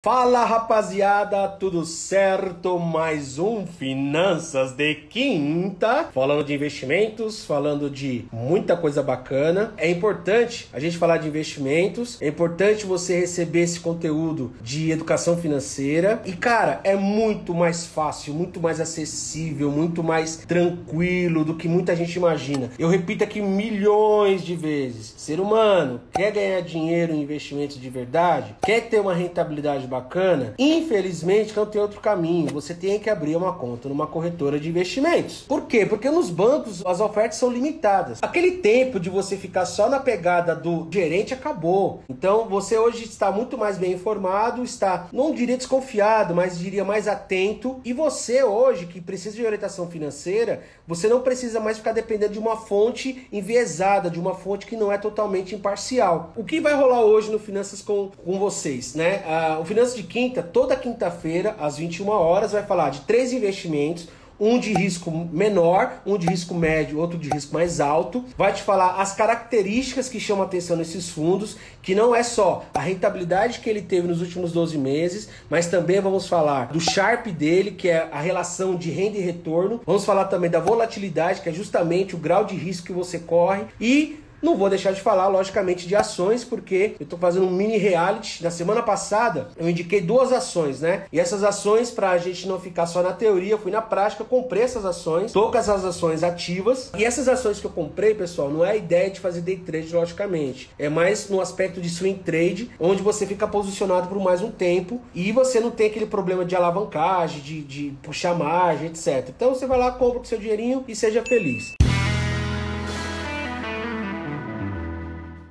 Fala rapaziada, tudo certo? Mais um Finanças de Quinta, falando de investimentos, falando de muita coisa bacana. É importante a gente falar de investimentos, é importante você receber esse conteúdo de educação financeira e cara, é muito mais fácil, muito mais acessível, muito mais tranquilo do que muita gente imagina. Eu repito aqui milhões de vezes, ser humano quer ganhar dinheiro em investimentos de verdade, quer ter uma rentabilidade bacana, infelizmente não tem outro caminho, você tem que abrir uma conta numa corretora de investimentos. Por quê? Porque nos bancos as ofertas são limitadas. Aquele tempo de você ficar só na pegada do gerente acabou. Então você hoje está muito mais bem informado, está, não diria desconfiado, mas diria mais atento. E você hoje que precisa de orientação financeira, você não precisa mais ficar dependendo de uma fonte enviesada, de uma fonte que não é totalmente imparcial. O que vai rolar hoje no Finanças com vocês, né? O Finanças de Quinta, toda quinta-feira, às 21 horas, vai falar de 3 investimentos, um de risco menor, um de risco médio, outro de risco mais alto. Vai te falar as características que chamam a atenção nesses fundos, que não é só a rentabilidade que ele teve nos últimos 12 meses, mas também vamos falar do Sharpe dele, que é a relação de renda e retorno. Vamos falar também da volatilidade, que é justamente o grau de risco que você corre. E não vou deixar de falar, logicamente, de ações, porque eu tô fazendo um mini reality. Na semana passada, eu indiquei 2 ações, né? E essas ações, pra gente não ficar só na teoria, eu fui na prática, comprei essas ações, tô com essas ações ativas. E essas ações que eu comprei, pessoal, não é a ideia de fazer day trade, logicamente. É mais no aspecto de swing trade, onde você fica posicionado por mais um tempo e você não tem aquele problema de alavancagem, de puxar margem, etc. Então você vai lá, compra com seu dinheirinho e seja feliz.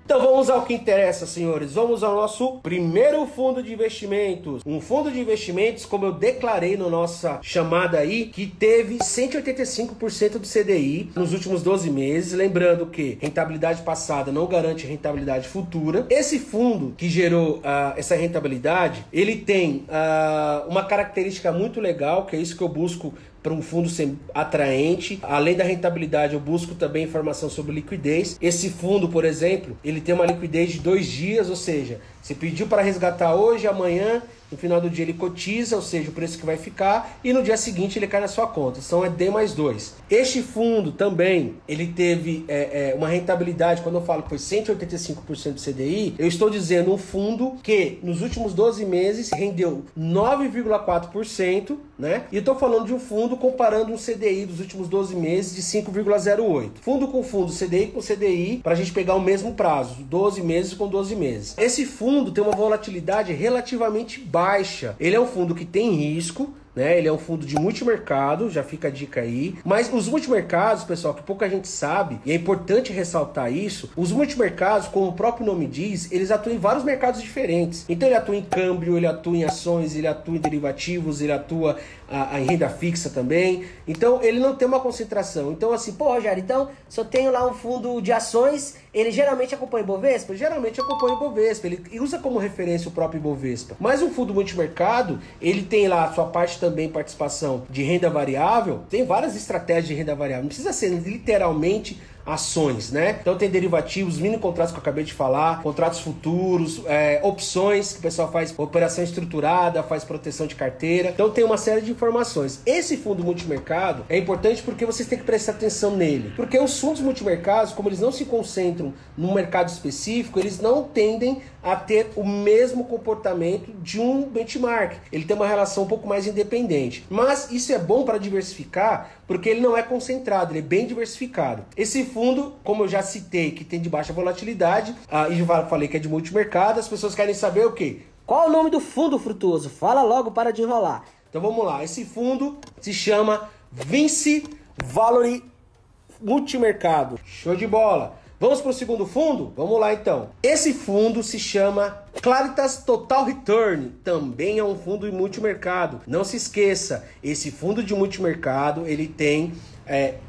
Então vamos ao que interessa, senhores. Vamos ao nosso primeiro fundo de investimentos. Um fundo de investimentos, como eu declarei na nossa chamada aí, que teve 185% do CDI nos últimos 12 meses. Lembrando que rentabilidade passada não garante rentabilidade futura. Esse fundo que gerou essa rentabilidade, ele tem uma característica muito legal, que é isso que eu busco para um fundo ser atraente. Além da rentabilidade, eu busco também informação sobre liquidez. Esse fundo, por exemplo, ele tem uma liquidez de 2 dias, ou seja, você pediu para resgatar hoje, amanhã, no final do dia ele cotiza, ou seja, o preço que vai ficar, e no dia seguinte ele cai na sua conta. Então é D mais 2. Este fundo também, ele teve uma rentabilidade, quando eu falo que foi 185% do CDI, eu estou dizendo um fundo que nos últimos 12 meses rendeu 9,4%, né? E eu estou falando de um fundo comparando um CDI dos últimos 12 meses de 5,08. Fundo com fundo, CDI com CDI, para a gente pegar o mesmo prazo, 12 meses com 12 meses. Esse fundo tem uma volatilidade relativamente baixa. Ele é um fundo que tem risco, né? Ele é um fundo de multimercado, já fica a dica aí. Mas os multimercados, pessoal, que pouca gente sabe, e é importante ressaltar isso, os multimercados, como o próprio nome diz, eles atuam em vários mercados diferentes. Então ele atua em câmbio, ele atua em ações, ele atua em derivativos, ele atua em renda fixa também. Então ele não tem uma concentração. Então assim, pô, Rogério, então se eu tenho lá um fundo de ações, ele geralmente acompanha o Ibovespa? Geralmente acompanha o Ibovespa, ele usa como referência o próprio Ibovespa. Mas um fundo multimercado, ele tem lá a sua parte também participação de renda variável, tem várias estratégias de renda variável, não precisa ser literalmente ações, né? Então tem derivativos, mini contratos que eu acabei de falar, contratos futuros, opções que o pessoal faz operação estruturada, faz proteção de carteira. Então tem uma série de informações. Esse fundo multimercado é importante porque vocês têm que prestar atenção nele. Porque os fundos multimercados, como eles não se concentram num mercado específico, eles não tendem a ter o mesmo comportamento de um benchmark. Ele tem uma relação um pouco mais independente. Mas isso é bom para diversificar, porque ele não é concentrado, ele é bem diversificado. Esse fundo, como eu já citei, que tem de baixa volatilidade, e já falei que é de multimercado, as pessoas querem saber o quê? Qual é o nome do fundo, Frutuoso? Fala logo, para de enrolar. Então vamos lá, esse fundo se chama Vinci Valore Multimercado. Show de bola! Vamos para o segundo fundo? Vamos lá então. Esse fundo se chama Claritas Total Return. Também é um fundo de multimercado. Não se esqueça, esse fundo de multimercado, ele tem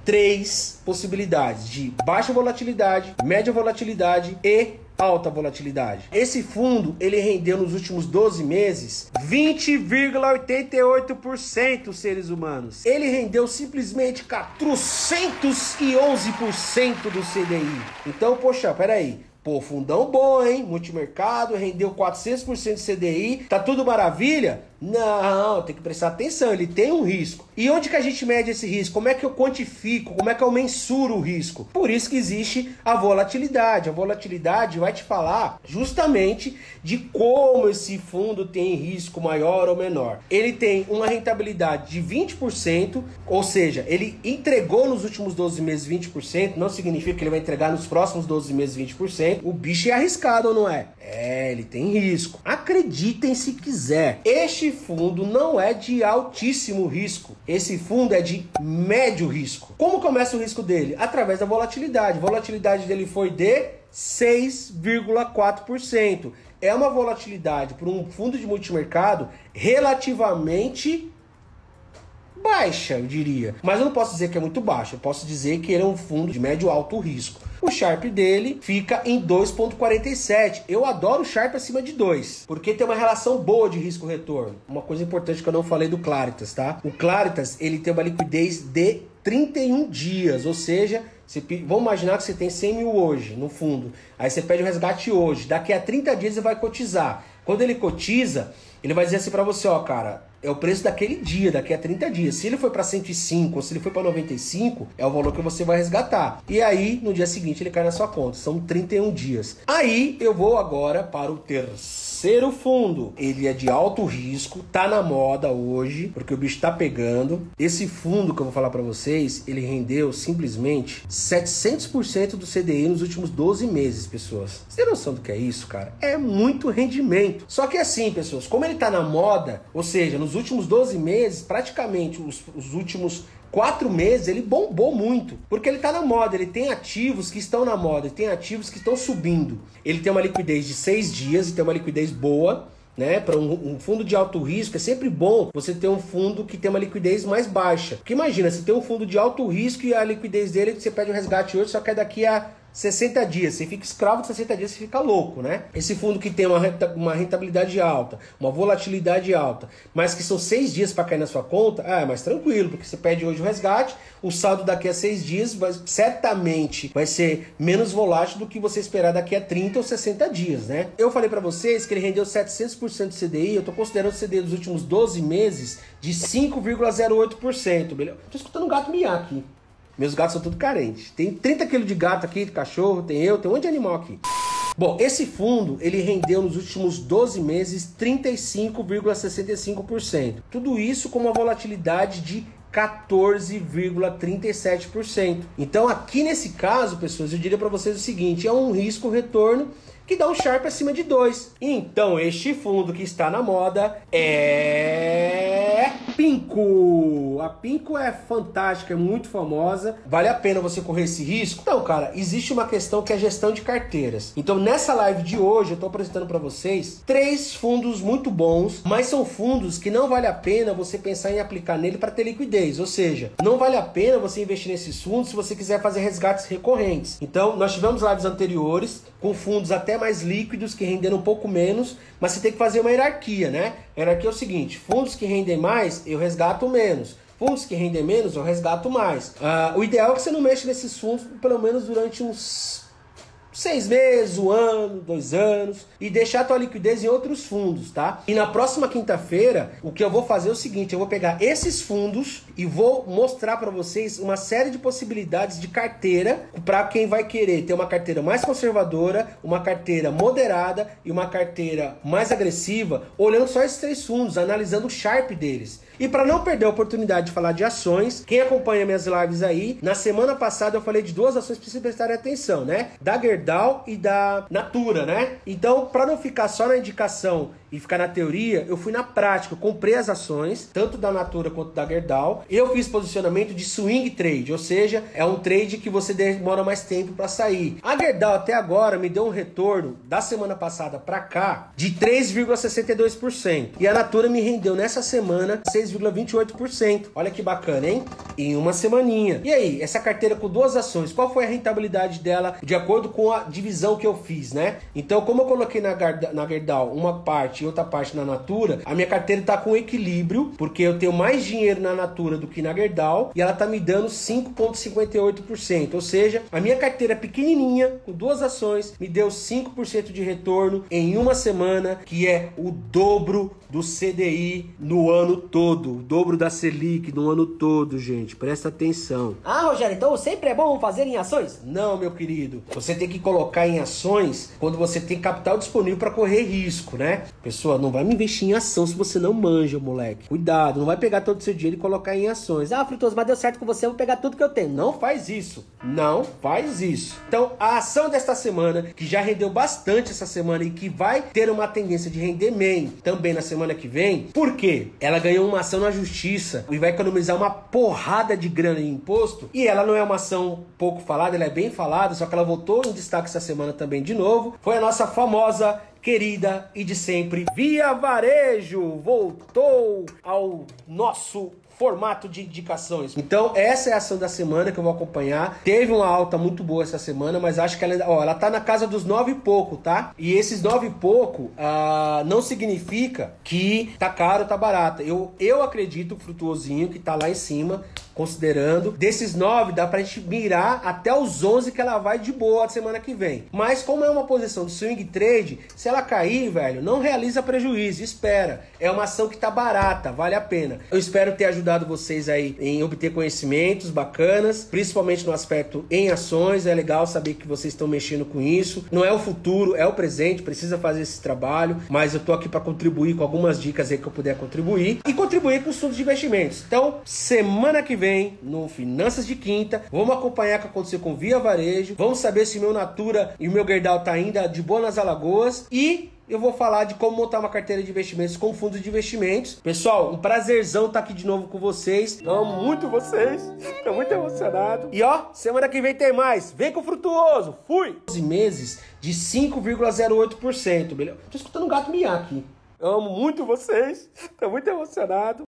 3 possibilidades de baixa volatilidade, média volatilidade e alta volatilidade. Esse fundo, ele rendeu nos últimos 12 meses 20,88%, seres humanos. Ele rendeu simplesmente 411% do CDI. Então, poxa, peraí. Pô, fundão bom, hein? Multimercado, rendeu 400% de CDI, tá tudo maravilha? Não, tem que prestar atenção, ele tem um risco. E onde que a gente mede esse risco? Como é que eu quantifico? Como é que eu mensuro o risco? Por isso que existe a volatilidade. A volatilidade vai te falar justamente de como esse fundo tem risco maior ou menor. Ele tem uma rentabilidade de 20%, ou seja, ele entregou nos últimos 12 meses 20%, não significa que ele vai entregar nos próximos 12 meses 20%. O bicho é arriscado ou não é? É, ele tem risco. Acreditem se quiser. Este fundo não é de altíssimo risco. Esse fundo é de médio risco. Como começa o risco dele? Através da volatilidade. A volatilidade dele foi de 6,4%. É uma volatilidade para um fundo de multimercado relativamente baixa, eu diria. Mas eu não posso dizer que é muito baixo. Eu posso dizer que ele é um fundo de médio alto risco. O Sharpe dele fica em 2,47. Eu adoro o Sharpe acima de 2, porque tem uma relação boa de risco-retorno. Uma coisa importante que eu não falei do Claritas, tá? O Claritas, ele tem uma liquidez de 31 dias, ou seja, vamos imaginar que você tem 100 mil hoje no fundo. Aí você pede o resgate hoje. Daqui a 30 dias ele vai cotizar. Quando ele cotiza, ele vai dizer assim pra você, ó, cara, é o preço daquele dia, daqui a 30 dias. Se ele foi para 105 ou se ele foi para 95, é o valor que você vai resgatar. E aí, no dia seguinte, ele cai na sua conta. São 31 dias. Aí, eu vou agora para o terceiro fundo. Ele é de alto risco, tá na moda hoje, porque o bicho tá pegando. Esse fundo que eu vou falar para vocês, ele rendeu simplesmente 700% do CDI nos últimos 12 meses, pessoas. Você tem noção do que é isso, cara? É muito rendimento. Só que assim, pessoas, como ele tá na moda, ou seja, nos últimos 12 meses, praticamente os últimos 4 meses, ele bombou muito. Porque ele está na moda, ele tem ativos que estão na moda, ele tem ativos que estão subindo. Ele tem uma liquidez de 6 dias e tem uma liquidez boa, né? Para um fundo de alto risco, é sempre bom você ter um fundo que tem uma liquidez mais baixa. Porque imagina, você tem um fundo de alto risco e a liquidez dele, você pede o resgate hoje, só que é daqui a 60 dias, você fica escravo de 60 dias, você fica louco, né? Esse fundo que tem uma rentabilidade alta, uma volatilidade alta, mas que são 6 dias para cair na sua conta, é mais tranquilo, porque você pede hoje o resgate, o saldo daqui a 6 dias certamente vai ser menos volátil do que você esperar daqui a 30 ou 60 dias, né? Eu falei para vocês que ele rendeu 700% de CDI, eu tô considerando o CDI dos últimos 12 meses de 5,08%, beleza? Tô escutando um gato miar aqui. Meus gatos são tudo carentes. Tem 30 quilos de gato aqui, de cachorro, tem um monte de animal aqui. Bom, esse fundo, ele rendeu nos últimos 12 meses 35,65%. Tudo isso com uma volatilidade de 14,37%. Então aqui nesse caso, pessoas, eu diria para vocês o seguinte, é um risco-retorno que dá um Sharpe acima de 2. Então este fundo que está na moda é Pinco. A Pinco é fantástica, é muito famosa. Vale a pena você correr esse risco? Então, cara, existe uma questão que é gestão de carteiras. Então, nessa live de hoje, eu estou apresentando para vocês 3 fundos muito bons, mas são fundos que não vale a pena você pensar em aplicar nele para ter liquidez. Ou seja, não vale a pena você investir nesses fundos se você quiser fazer resgates recorrentes. Então, nós tivemos lives anteriores com fundos até mais líquidos, que renderam um pouco menos, mas você tem que fazer uma hierarquia, né? A hierarquia é o seguinte, fundos que rendem mais, eu resgato menos. Fundos que rendem menos, eu resgato mais. O ideal é que você não mexa nesses fundos pelo menos durante uns 6 meses, 1 ano, 2 anos, e deixar a tua liquidez em outros fundos, tá? E na próxima quinta-feira, o que eu vou fazer é o seguinte, eu vou pegar esses fundos e vou mostrar para vocês uma série de possibilidades de carteira para quem vai querer ter uma carteira mais conservadora, uma carteira moderada e uma carteira mais agressiva, olhando só esses 3 fundos, analisando o Sharpe deles. E para não perder a oportunidade de falar de ações, quem acompanha minhas lives aí, na semana passada eu falei de 2 ações para vocês prestarem atenção, né? Da Gerdau e da Natura, né? Então, para não ficar só na indicação e ficar na teoria, eu fui na prática, eu comprei as ações, tanto da Natura quanto da Gerdau. Eu fiz posicionamento de swing trade, ou seja, é um trade que você demora mais tempo para sair. A Gerdau até agora me deu um retorno da semana passada para cá de 3,62%. E a Natura me rendeu nessa semana 6,28%. Olha que bacana, hein? Em uma semaninha. E aí, essa carteira com 2 ações, qual foi a rentabilidade dela de acordo com a divisão que eu fiz, né? Então, como eu coloquei na Gerdau uma parte parte e outra parte na Natura, a minha carteira tá com equilíbrio, porque eu tenho mais dinheiro na Natura do que na Gerdau, e ela tá me dando 5,58%. Ou seja, a minha carteira pequenininha, com 2 ações, me deu 5% de retorno em uma semana, que é o dobro do CDI no ano todo, o dobro da Selic no ano todo, gente. Presta atenção. Ah, Rogério, então sempre é bom fazer em ações? Não, meu querido. Você tem que colocar em ações quando você tem capital disponível para correr risco, né? Pessoa, não vai me investir em ação se você não manja, moleque. Cuidado, não vai pegar todo o seu dinheiro e colocar em ações. Ah, Frutuoso, mas deu certo com você, eu vou pegar tudo que eu tenho. Não faz isso. Não faz isso. Então, a ação desta semana, que já rendeu bastante essa semana e que vai ter uma tendência de render bem também na semana que vem, por quê? Ela ganhou uma ação na justiça e vai economizar uma porrada de grana em imposto, e ela não é uma ação pouco falada, ela é bem falada, só que ela voltou em destaque essa semana também de novo. Foi a nossa famosa, querida e de sempre Via Varejo, voltou ao nosso formato de indicações. Então essa é a ação da semana que eu vou acompanhar. Teve uma alta muito boa essa semana, mas acho que ela tá na casa dos 9 e pouco, tá? E esses 9 e pouco não significa que tá caro, tá barata. Eu acredito, o Frutuosinho, que tá lá em cima, considerando, desses 9 dá pra gente mirar até os 11 que ela vai de boa a semana que vem. Mas como é uma posição de swing trade, se ela cair, velho, não realiza prejuízo, espera. É uma ação que tá barata, vale a pena. Eu espero ter ajudado vocês aí em obter conhecimentos bacanas, principalmente no aspecto em ações. É legal saber que vocês estão mexendo com isso. Não é o futuro, é o presente, precisa fazer esse trabalho, mas eu tô aqui para contribuir com algumas dicas aí que eu puder contribuir e contribuir com os fundos de investimentos. Então, semana que vem, no Finanças de Quinta, vamos acompanhar o que aconteceu com Via Varejo, vamos saber se o meu Natura e o meu Gerdau tá ainda de boa nas Alagoas, e eu vou falar de como montar uma carteira de investimentos com fundos de investimentos. Pessoal, um prazerzão estar aqui de novo com vocês. Eu amo muito vocês. Tô muito emocionado. E ó, semana que vem tem mais. Vem com o Frutuoso. Fui! 12 meses de 5,08%. Tô escutando um gato miar aqui. Eu amo muito vocês. Tô muito emocionado.